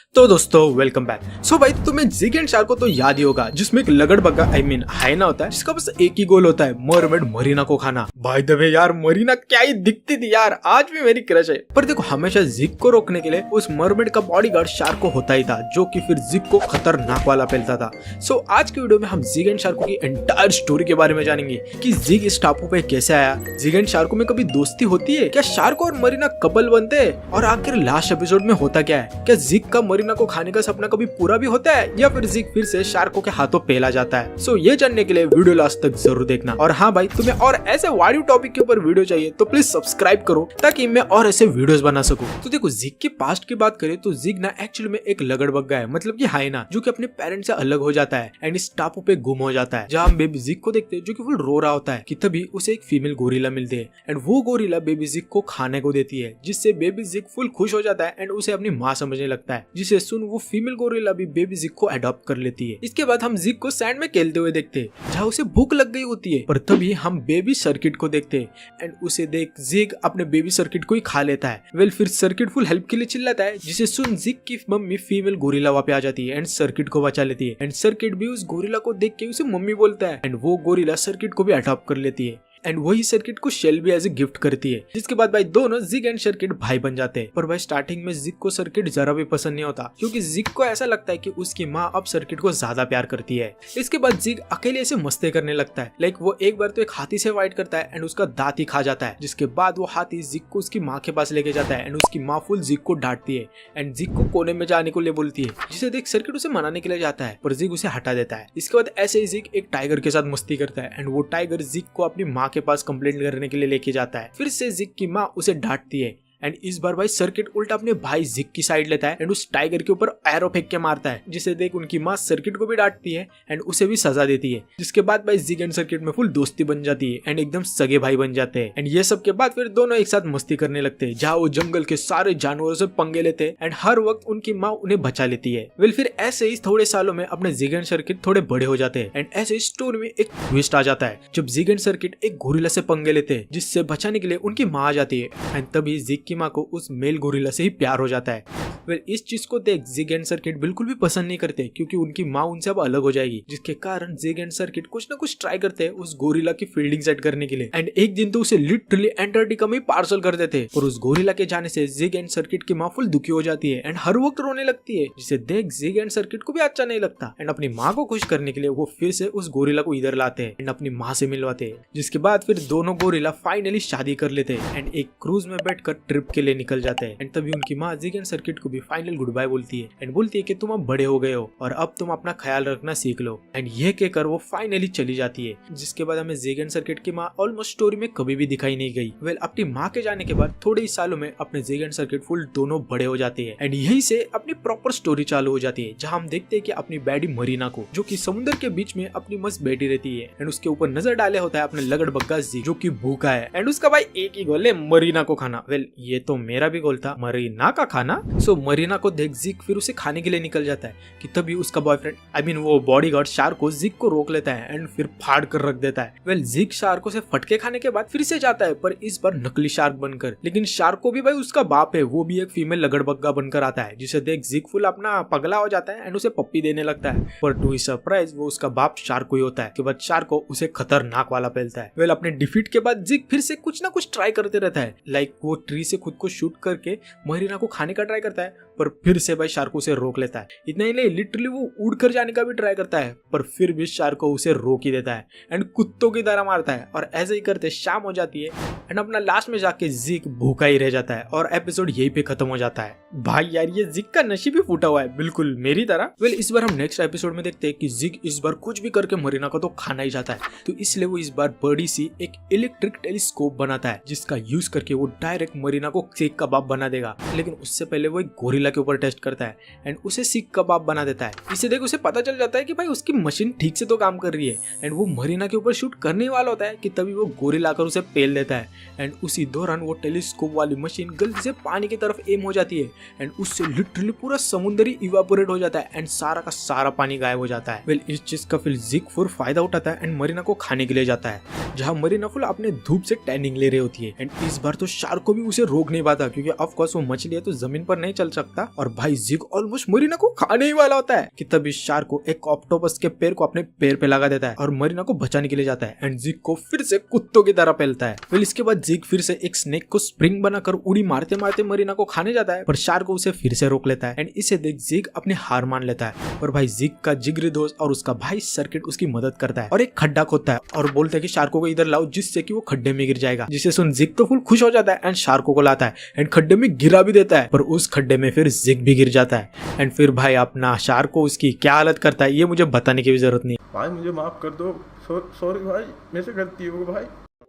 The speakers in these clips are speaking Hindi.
तो दोस्तों वेलकम बैक। सो भाई तुम्हें जिग एंड शार्क को तो याद ही होगा, जिसमें एक लगड़बग्गा हाइना होता है जिसका बस एक ही गोल होता है, मरमेड मरीना को खाना। भाई द वे यार, मरीना क्या ही दिखती थी यार, आज भी मेरी क्रश है। पर देखो, हमेशा जिग को रोकने के लिए उस मरमेड का बॉडीगार्ड शार्क को होता ही था, जो कि फिर जिग को खतरनाक वाला फैलता था। सो आज की वीडियो में हम जिग एंड शार्क की एंटायर स्टोरी के बारे में जानेंगे कि जिग इस टापू पे कैसे आया, जिग एंड शार्क में कभी दोस्ती होती है क्या, शार्क और मरीना कपल बनते हैं, और आखिर लास्ट एपिसोड में होता क्या है, क्या जिग का मरीना को खाने का सपना कभी पूरा भी होता है या फिर जिग फिर से शार्कों के हाथों पेला जाता है। सो ये जानने के लिए वीडियो लास्ट तक जरूर देखना। और हाँ भाई, तुम्हें और ऐसे वाडियो टॉपिक के ऊपर वीडियो चाहिए तो प्लीज सब्सक्राइब करो ताकि मैं और ऐसे वीडियोस बना सकूं। तो देखो, जिग के पास्ट की बात करें तो जिग ना एक्चुअली में एक लगड़बग्गा है, मतलब कि हाइना, जो कि अपने पेरेंट्स से अलग हो जाता है एंड इस टापू पे गुम हो जाता है। जहाँ हम बेबी जिग को देखते हैं जो कि फुल रो रहा होता है कि तभी उसे एक फीमेल गोरिल्ला मिलती है एंड वो गोरिल्ला बेबी जिग को खाने को देती है, जिससे बेबी जिग फुल खुश हो जाता है एंड उसे अपनी माँ समझने लगता है, जिसे सुन वो फीमेल गोरिल्ला भी बेबी जिग को अडॉप्ट कर लेती है। इसके बाद हम जिग को सैंड में खेलते हुए देखते हैं, जहाँ उसे भूख लग गई होती है, पर तभी हम बेबी सर्किट को देखते हैं एंड उसे देख जिग अपने बेबी सर्किट को ही खा लेता है। वेल फिर सर्किट फुल हेल्प के लिए चिल्लाता है, जिसे सुन जिग की मम्मी फीमेल गोरिल्ला वहाँ पे आ जाती है एंड सर्किट को बचा लेती है एंड सर्किट भी उस गोरिल्ला को देख के उसे मम्मी बोलता है एंड वो गोरिल्ला सर्किट को भी अडॉप्ट कर लेती है एंड वही सर्किट को शेल भी एज ए गिफ्ट करती है। जिसके बाद भाई दोनों जिग एंड सर्किट भाई बन जाते हैं। पर भाई स्टार्टिंग में जिग को सर्किट जरा भी पसंद नहीं होता, क्योंकि जिग को ऐसा लगता है कि उसकी माँ अब सर्किट को ज्यादा प्यार करती है। इसके बाद जिग अकेले ऐसे मस्ती करने लगता है, लाइक वो एक बार तो एक हाथी से फाइट करता है एंड उसका दांत ही खा जाता है। जिसके बाद वो हाथी जिग को उसकी माँ के पास लेके जाता है एंड उसकी माँ फुल जिग को डांटती है एंड जिग को कोने में जाने को लिए बोलती है, जिसे देख सर्किट उसे मनाने के लिए जाता है, पर जिग उसे हटा देता है। इसके बाद ऐसे ही जिग एक टाइगर के साथ मस्ती करता है एंड वो टाइगर जिग को अपनी माँ के पास कंप्लेंट करने के लिए लेके जाता है। फिर से जिग की माँ उसे डांटती है एंड इस बार भाई सर्किट उल्टा अपने भाई जिग की साइड लेता है एंड उस टाइगर के ऊपर एरो फेंक के मारता है, जिसे देख उनकी माँ सर्किट को भी डांटती है एंड उसे भी सजा देती है। जिसके बाद भाई जिग एंड सर्किट में फुल दोस्ती बन जाती है एंड एकदम सगे भाई बन जाते हैं एंड ये सब के बाद फिर दोनों एक साथ मस्ती करने लगते हैं, जहाँ वो जंगल के सारे जानवरों से पंगे लेते हैं एंड हर वक्त उनकी माँ उन्हें बचा लेती है। वेल फिर ऐसे ही थोड़े सालों में अपने जिग एंड सर्किट थोड़े बड़े हो जाते हैं एंड ऐसे स्टोरी में एक ट्विस्ट आ जाता है, जब जिग एंड सर्किट एक गोरिल्ला से पंगे लेते हैं, जिससे बचाने के लिए उनकी माँ आ जाती है एंड तभी जिग की माँ को उस गोरिल्ला से ही प्यार हो जाता है। फिर इस चीज को देख जिग एंड सर्किट बिल्कुल भी पसंद नहीं करते, क्योंकि उनकी माँ उनसे अब अलग हो जाएगी, जिसके कारण जिग एंड सर्किट कुछ ना कुछ ट्राई करते हैं उस गोरिल्ला की फील्डिंग सेट करने के लिए एंड एक दिन तो उसे लिटरली एंटार्क्टिका में पार्सल कर देते हैं। और उस गोरिल्ला के जाने से जिग एंड सर्किट की माँ फुल दुखी हो जाती है एंड हर वक्त रोने लगती है, जिसे देख जिग एंड सर्किट को भी अच्छा नहीं लगता एंड अपनी माँ को खुश करने के लिए वो फिर से उस गोरिल्ला को इधर लाते हैं एंड अपनी माँ से मिलवाते हैं। जिसके बाद फिर दोनों गोरिल्ला फाइनली शादी कर लेते हैं एंड एक क्रूज में बैठकर ट्रिप के लिए निकल जाते हैं एंड तभी उनकी माँ जिग एंड सर्किट को भी फाइनल गुड बाय बोलती है एंड बोलती है कि तुम अब बड़े हो गए हो और अब तुम अपना ख्याल रखना सीख लो एंड ये कहकर वो फाइनली चली जाती है। जिसके बाद हमें जिग एंड सर्किट की माँ ऑलमोस्ट स्टोरी में कभी भी दिखाई नहीं गई। वेल अपनी माँ के जाने के बाद थोड़े ही सालों में अपने जिग एंड सर्किट फुल दोनों बड़े हो जाते हैं एंड यही से अपनी प्रॉपर स्टोरी चालू हो जाती है, जहाँ हम देखते हैं कि अपनी बैडी मरीना को, जो कि समुद्र के बीच में अपनी मस्त बैठी रहती है एंड उसके ऊपर नजर डाले होता है अपने लगड़बग्गा जिग, जो कि भूखा है एंड उसका भाई एक ही गोल है, मरीना को खाना। वेल ये तो मेरा भी गोल था, मरीना का खाना। सो मरीना को देख जिग फिर उसे खाने के लिए निकल जाता है कि तभी उसका बॉयफ्रेंड वो बॉडीगार्ड शार्क को जिग को रोक लेता है एंड फिर फाड़ कर रख देता है। वेल जिग शार्को से फटके खाने के बाद फिर से जाता है, पर इस बार नकली शार्क बनकर, लेकिन शार्क को भी भाई उसका बाप है, वो भी एक फीमेल लगड़बग्गा बनकर आता है, जिसे देख जिग फुल अपना पगला हो जाता है एंड उसे पप्पी देने लगता है। पर टू हिज सरप्राइज वो उसका बाप शार्क को ही होता है। उसके बाद शार्क को उसे खतरनाक वाला फैलता है। वेल अपने डिफीट के बाद जिग फिर से कुछ ना कुछ ट्राई करते रहता है, लाइक वो ट्री से खुद को शूट करके मरीना को खाने का ट्राई करता है, पर फिर से भाई शार्क उसे रोक लेता है। इतना ही नहीं, लिटरली वो उड़कर जाने का भी ट्राई करता है, पर फिर भी शार्क उसे रोक ही देता है एंड कुत्तों की तरह मारता है। और ऐसे ही करते शाम हो जाती है एंड अपना लास्ट में जाके जिग भूखा ही रह जाता है और एपिसोड यही पे खत्म हो जाता है। भाई यार ये जिग का नसीब ही फूटा हुआ है, बिल्कुल मेरी तरह। वेल इस बार हम नेक्स्ट एपिसोड में देखते हैं कि जिग इस बार कुछ भी करके मरीना को तो खाना ही जाता है, तो इसलिए वो इस बार बड़ी सी एक इलेक्ट्रिक टेलीस्कोप बनाता है, जिसका यूज करके वो डायरेक्ट मरीना को सीख कबाब बना देगा। लेकिन उससे पहले वो एक गोरिल्ला के ऊपर टेस्ट करता है एंड उसे सीख कबाब बना देता है। इसे देख उसे पता चल जाता है कि भाई उसकी मशीन ठीक से तो काम कर रही है एंड वो मरीना के ऊपर शूट करने वाला होता है कि तभी वो गोरिल्ला आकर उसे पेल देता है एंड उसी दौरान वो टेलीस्कोप वाली मशीन गलती से पानी की तरफ एम हो जाती है एंड उससे लिटरली पूरा समुद्र ही इवापोरेट हो जाता है एंड सारा का सारा पानी गायब हो जाता है। वेल इस चीज का फिर जिग फुल फायदा उठाता है एंड मरीना को खाने के लिए जाता है, जहाँ मरीना फुल अपने धूप से टैनिंग ले रही होती है एंड इस बार तो शार्क को भी उसे रोक नहीं पाता, क्योंकि ऑफ कोर्स वो मछली है तो जमीन पर नहीं चल सकता। सकता और भाई जिग ऑलमोस्ट मरीना को खाने ही वाला होता है कि तभी शार्क को एक ऑक्टोपस के पैर को अपने पैर पे लगा देता है और मरीना को बचाने के लिए जाता है एंड जिग को फिर से कुत्तों की तरह फैलता है। फिर इसके बाद जिग फिर से एक स्नेक को स्प्रिंग बनाकर उड़ी मारते मारते मरीना को खाने जाता है पर शार्क को उसे फिर से रोक लेता है एंड इसे देख जिग अपनी हार मान लेता है। और भाई जिग का जिगरी दोस्त और उसका भाई सर्किट उसकी मदद करता है और एक खड्डा खोदता है और बोलता है कि शार्को को इधर लाओ जिससे कि वो खड्डे में गिर जाएगा। जिसे सुन जिग तो फुल खुश हो जाता है एंड शार्को को लाता है एंड खड्डे में गिरा भी देता है पर उस खड्डे में फिर जिग भी गिर जाता है एंड फिर भाई अपना शार्को उसकी क्या हालत करता है ये मुझे बताने की भी जरूरत नहीं। भाई मुझे माफ कर दो, सॉरी भाई, मेरे से गलती हो गई भाई।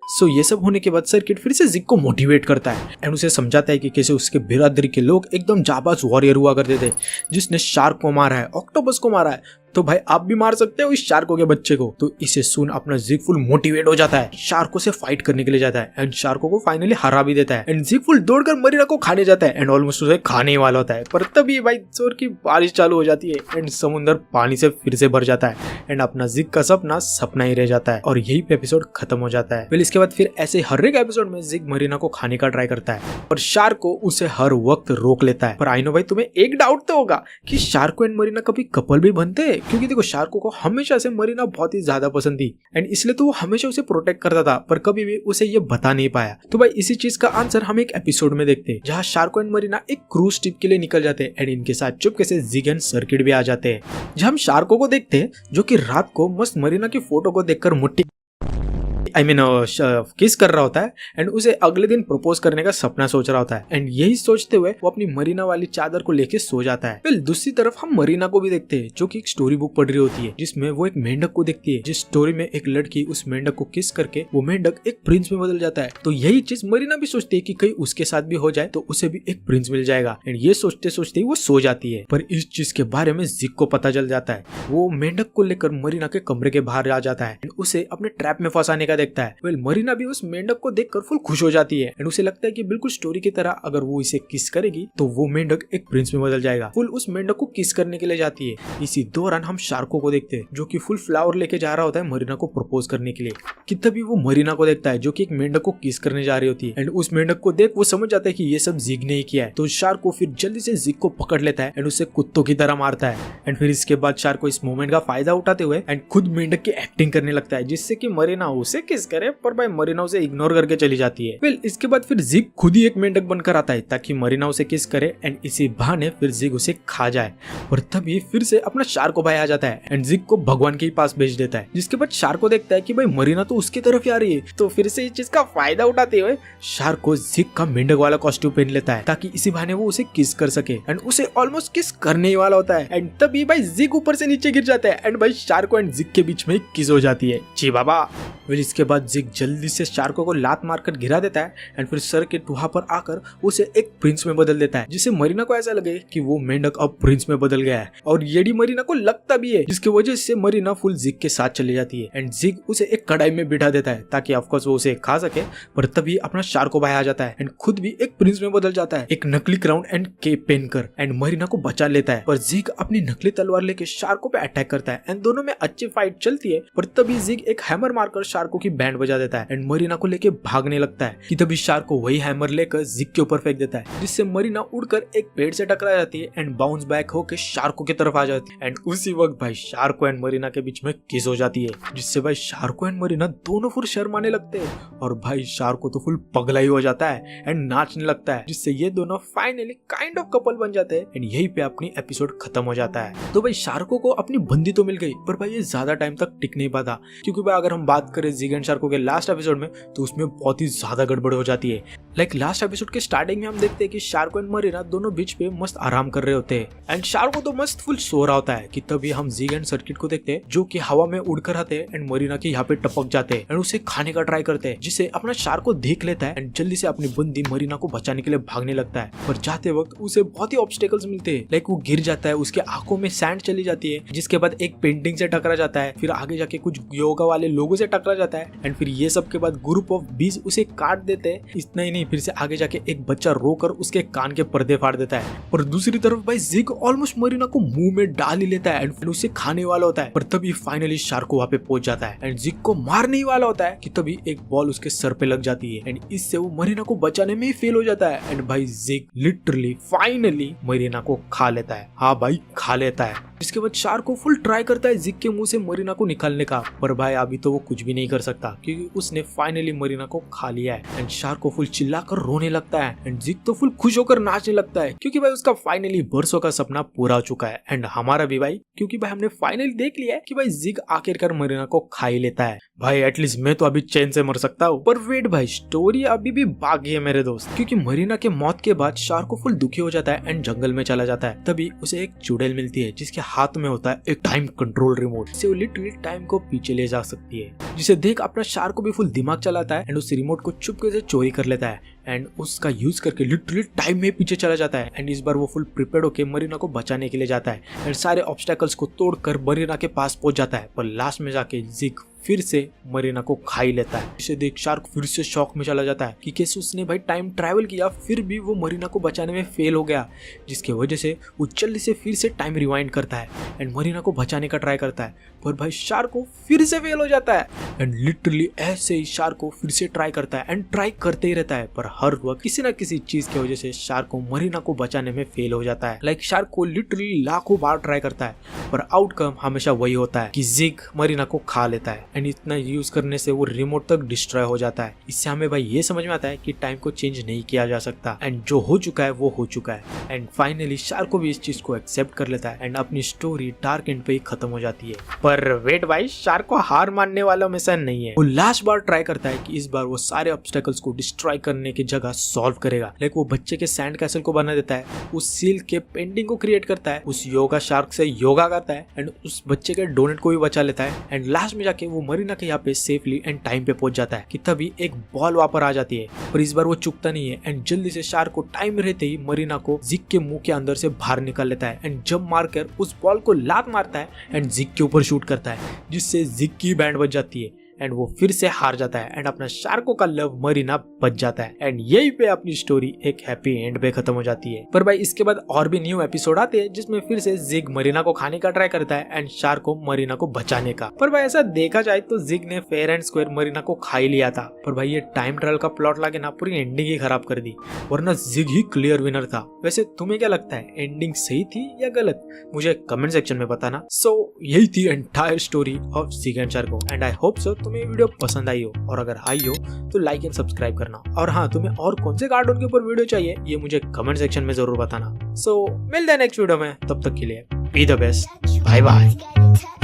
सो ये सब होने के बाद सर्किट फिर से जिग को मोटिवेट करता है एंड उसे समझाता है कि कैसे उसके बिरादरी के लोग एकदम जाबाज वॉरियर हुआ करते थे जिसने शार्क को मारा है, ऑक्टोपस को मारा है, तो भाई आप भी मार सकते हो इस शार्को के बच्चे को। तो इसे सुन अपना जिग फुल मोटिवेट हो जाता है, शार्को से फाइट करने के लिए जाता है एंड शार्को को फाइनली हरा भी देता है एंड जिग फुल दौड़कर मरीना को खाने जाता है एंड ऑलमोस्ट उसे खाने ही वाला होता है। पर तभी भाई जोर की बारिश चालू हो जाती है एंड समुद्र पानी से फिर से भर जाता है एंड अपना जिग का सपना सपना ही रह जाता है और यही पे एपिसोड खत्म हो जाता है। फिर इसके बाद फिर ऐसे हर एक एपिसोड में जिग मरीना को खाने का ट्राई करता है और शार्को उसे हर वक्त रोक लेता है। पर आई नो भाई तुम्हें एक डाउट तो होगा कि शार्को एंड मरीना कभी कपल भी बनते हैं, क्योंकि देखो शार्को को हमेशा से मरीना बहुत ही ज्यादा पसंद थी एंड इसलिए तो वो हमेशा उसे प्रोटेक्ट करता था पर कभी भी उसे ये बता नहीं पाया। तो भाई इसी चीज का आंसर हम एक एपिसोड में देखते हैं जहाँ शार्को एंड मरीना एक क्रूज ट्रिप के लिए निकल जाते हैं एंड इनके साथ चुपके से जिग एंड सर्किट भी आ जाते हैं। जहाँ हम शार्को को देखते हैं जो कि रात को मस्त मरीना की फोटो को देखकर मुट्ठी किस कर रहा होता है एंड उसे अगले दिन प्रपोज करने का सपना सोच रहा होता है एंड यही सोचते हुए वो अपनी मरीना वाली चादर को लेके सो जाता है। फिर दूसरी तरफ हम मरीना को भी देखते हैं जो कि एक स्टोरी बुक पढ़ रही होती है जिसमें वो एक मेंढक को देखती है जिस स्टोरी में एक लड़की उस मेंढक को किस करके वो मेंढक एक प्रिंस में बदल जाता है। तो यही चीज मरीना भी सोचती है कि कहीं उसके साथ भी हो जाए तो उसे भी एक प्रिंस मिल जाएगा एंड ये सोचते सोचते ही वो सो जाती है। पर इस चीज के बारे में जिग को पता चल जाता है, वो मेंढक को लेकर मरीना के कमरे के बाहर आ जाता है एंड उसे अपने ट्रैप में फंसाने का देखता है। मरीना भी उस मेंढक को देखकर फुल खुश हो जाती है एंड उसे लगता है कि बिल्कुल स्टोरी की तरह अगर वो इसे किस करेगी तो वो मेंढक एक प्रिंस में बदल जाएगा। फुल उस मेंढक को किस करने के लिए जाती है। इसी दौरान हम शार्को को देखते हैं जो कि फुल फ्लावर लेके जा रहा होता है मरीना को प्रपोज करने के लिए कि तभी वो मरीना को देखता है जो कि एक मेंढक को किस करने जा रही होती है एंड उस मेंढक को देख वो समझ जाता है कि ये सब जिग ने ही किया है। तो शार्को फिर जल्दी से जिग को पकड़ लेता है एंड उसे कुत्तों की तरह मारता है एंड फिर इसके बाद शार्को इस मोमेंट का फायदा उठाते हुए एंड खुद मेंढक की एक्टिंग करने लगता है जिससे कि मरीना उसे किस करे पर भाई मरीना उसे इग्नोर करके चली जाती है। फिर इसके बाद फिर जिग खुद ही एक मेंढक बनकर आता है ताकि मरीना उसे किस करे एंड इसी बहाने फिर जिग उसे खा जाए। और तभी फिर से अपना शार्को भाई आ जाता है एंड जिग को भगवान के पास भेज देता है। जिसके बाद शार्को देखता है कि भाई मरीना तो उसकी तरफ ही आ रही है तो फिर से इस चीज का फायदा उठाते हुए शार्को जिग का मेंढक वाला कॉस्ट्यूम पहन लेता है ताकि इसी बहाने वो उसे किस कर सके एंड उसे ऑलमोस्ट किस करने ही वाला होता है एंड तभी भाई जिग ऊपर से नीचे गिर जाता है एंड भाई शार्को एंड जिग के बीच में किस हो जाती है। जी बाबा। फिर इसके बाद जिग जल्दी से शार्को को लात मारकर गिरा देता है एंड फिर सर्किट वहां पर आकर उसे एक प्रिंस में बदल देता है जिससे मरीना को ऐसा लगे कि वो मेंढक अब प्रिंस में बदल गया है और येडी मरीना को लगता भी है जिसकी वजह से मरीना फुल जिग के साथ चली जाती है एंड जिग उसे एक कढ़ाई में बिठा देता है ताकि ऑफकोर्स वो उसे खा सके। पर तभी अपना शार्को भाई आ जाता है एंड खुद भी एक प्रिंस में बदल जाता है एक नकली क्राउन एंड केप पहनकर एंड मरीना को बचा लेता है। पर जिग अपनी नकली तलवार लेके शार्को पे अटैक करता है एंड दोनों में अच्छी फाइट चलती है। पर तभी जिग एक हैमर मारकर शार्को की बैंड बजा देता है एंड मरीना को लेके भागने लगता है कि तभी शार्को वही हैमर लेकर जिग के ऊपर फेंक देता है जिससे मरीना उड़कर एक पेड़ से टकरा जाती है एंड बाउंस बैक होकर शार्को की तरफ आ जाती है एंड उसी वक्त भाई शार्को एंड मरीना के बीच में किस हो जाती है जिससे भाई शार्को एंड मरीना दोनों फुल शर्माने लगते हैं और भाई शार्को तो फुल पगला ही हो जाता है एंड नाचने लगता है जिससे ये दोनों फाइनली काइंड ऑफ कपल बन जाते हैं एंड यही पे अपनी एपिसोड खत्म हो जाता है। तो भाई शार्को को अपनी बंदी तो मिल गई पर भाई ये ज्यादा टाइम तक टिक नहीं पाता क्योंकि भाई अगर हम बात करें जिग एंड शार्को के लास्ट एपिसोड में तो उसमें बहुत ही ज्यादा गड़बड़ हो जाती है। लाइक लास्ट एपिसोड के स्टार्टिंग में हम देखते हैं कि शार्को एंड मरीना दोनों बीच पे मस्त आराम कर रहे होते हैं एंड शार्को तो मस्त फुल सो रहा होता है कि तभी हम जिग एंड सर्किट को देखते हैं जो कि हवा में उड़कर आते हैं एंड मरीना के यहाँ पे टपक जाते हैं एंड उसे खाने का ट्राई करते हैं जिसे अपना शार्को देख लेता है एंड जल्दी से अपनी बंदी मरीना को बचाने के लिए भागने लगता है। पर जाते वक्त उसे बहुत ही ऑब्स्टेकल्स मिलते हैं लाइक वो गिर जाता है, उसके आंखों में सैंड चली जाती है जिसके बाद एक पेंटिंग से टकरा जाता है, फिर आगे जाके कुछ योगा वाले लोगों से टकरा जाता है एंड फिर ये सब के बाद ग्रुप ऑफ बीज उसे काट देते हैं। इतना ही नहीं, फिर से आगे जाके एक बच्चा रोकर उसके कान के पर्दे फाड़ देता है। पर दूसरी तरफ भाई जिग ऑलमोस्ट मरीना को मुंह में डाल ही लेता है एंड फिर उसे खाने वाला होता है। पर तभी फाइनली शार्को वहाँ पे पहुंच जाता है एंड जिग को मारने ही वाला होता है कि तभी एक बॉल उसके सर पे लग जाती है एंड इससे वो मरीना को बचाने में ही फेल हो जाता है एंड भाई जिग लिटरली फाइनली मरीना को खा लेता है। हाँ भाई, खा लेता है। इसके बाद शार्को फुल ट्राई करता है जिग के मुंह से मरीना को निकालने का, पर भाई अभी तो वो कुछ भी नहीं कर सकता क्योंकि उसने फाइनली मरीना को खा लिया है एंड शार्को फुल चिल्लाकर रोने लगता है एंड जिग तो फुल खुश होकर नाचने लगता है क्योंकि भाई उसका फाइनली बरसों का सपना पूरा हो चुका है एंड हमारा भी भाई, क्योंकि भाई हमने फाइनली देख लिया है कि भाई जिग आखिरकार मरीना को खा ही लेता है। भाई एटलीस्ट मैं तो अभी चैन से मर सकता हूँ। पर वेट भाई, स्टोरी अभी भी बाकी है मेरे दोस्त, क्योंकि मरीना के मौत के बाद शार्को फुल दुखी हो जाता है एंड जंगल में चला जाता है। तभी उसे एक चुड़ैल मिलती है जिसके हाथ में होता है एक टाइम कंट्रोल रिमोट से वो लिटरली टाइम को पीछे ले जा सकती है, जिसे देख अपना शार्को भी फुल दिमाग चलाता है एंड उस रिमोट को चुपके से चोरी कर लेता है एंड उसका यूज करके लिटरली टाइम में पीछे चला जाता है एंड इस बार वो फुल प्रिपेयर्ड होकर मरीना को बचाने के लिए जाता है एंड सारे ऑब्स्टेकल्स को तोड़कर मरीना के पास पहुंच जाता है। पर लास्ट में जाके जिग फिर से मरीना को खा ही लेता है। इसे देख शार्क फिर से शॉक में चला जाता है कि कैसे उसने भाई टाइम ट्रैवल किया फिर भी वो मरीना को बचाने में फेल हो गया, जिसकी वजह से वो जल्दी से फिर से टाइम रिवाइंड करता है एंड मरीना को बचाने का ट्राई करता है। पर भाई शार्क को फिर से फेल हो जाता है एंड लिटरली ऐसे ही शार्क को फिर से ट्राई करता है एंड ट्राई करते ही रहता है। पर हर वक्त किसी ना किसी चीज की वजह से शार्क को मरीना को बचाने में फेल हो जाता है। लाइक शार्क को लिटरली लाखों बार ट्राई करता है पर आउटकम हमेशा वही होता है कि जिग मरीना को खा लेता है एंड इतना यूज करने से वो रिमोट तक डिस्ट्रॉय हो जाता है। इससे हमें भाई ये समझ में आता है कि टाइम को चेंज नहीं किया जा सकता एंड जो हो चुका है वो हो चुका है। एंड फाइनली शार्क को भी इस चीज को एक्सेप्ट कर लेता है एंड अपनी स्टोरी डार्क एंड पे ही खत्म हो जाती है। पर वेट भाई, शार्क को हार मानने वालों में से नहीं है। वो लास्ट बार ट्राई करता है कि इस बार वो सारे ऑब्स्टेकल्स को डिस्ट्रॉय करने की जगह सॉल्व करेगा। लाइक वो बच्चे के सैंड कैसल को बना देता है, उस सील के पेंटिंग को क्रिएट करता है, उस योगा शार्क से योगा करता है एंड उस बच्चे के डोनेट को भी बचा लेता है एंड लास्ट में जाके वो मरीना के यहाँ पे सेफली एंड टाइम पे पहुंच जाता है कि तभी एक बॉल वहां पर आ जाती है। पर इस बार वो चुकता नहीं है एंड जल्दी से शार्क को टाइम रहते ही मरीना को जिग के मुंह के अंदर से बाहर निकाल लेता है एंड जंप मारकर उस बॉल को लात मारता है एंड जिग के ऊपर शूट करता है, जिससे जिग की बैंड बज जाती है एंड वो फिर से हार जाता है एंड अपना शार्को का लव मरीना बच जाता है एंड यही पे अपनी स्टोरी एक हैप्पी एंड पे खत्म हो जाती है। पर भाई इसके बाद और भी न्यू एपिसोड आते हैं जिसमें फिर से जिग मरीना को खाने का ट्राई करता है एंड शार्को मरीना को बचाने का। पर भाई ऐसा देखा जाए तो जिग ने फेयर एंड स्क्वायर मरीना को खा ही लिया था, पर भाई ये टाइम ट्रैवल का प्लॉट लाके ना पूरी एंडिंग ही खराब कर दी, वरना जिग ही क्लियर विनर था। वैसे तुम्हें क्या लगता है, एंडिंग सही थी या गलत? मुझे कमेंट सेक्शन में बताना। सो यही थी entire story of Zig and Sharko and I hope so तुम्हें वीडियो पसंद आई हो, और अगर आई हो तो लाइक एंड सब्सक्राइब करना। और हाँ, तुम्हें और कौन से कार्टून के ऊपर वीडियो चाहिए ये मुझे कमेंट सेक्शन में जरूर बताना। सो मिलते हैं नेक्स्ट वीडियो में, तब तक के लिए be the best, bye bye.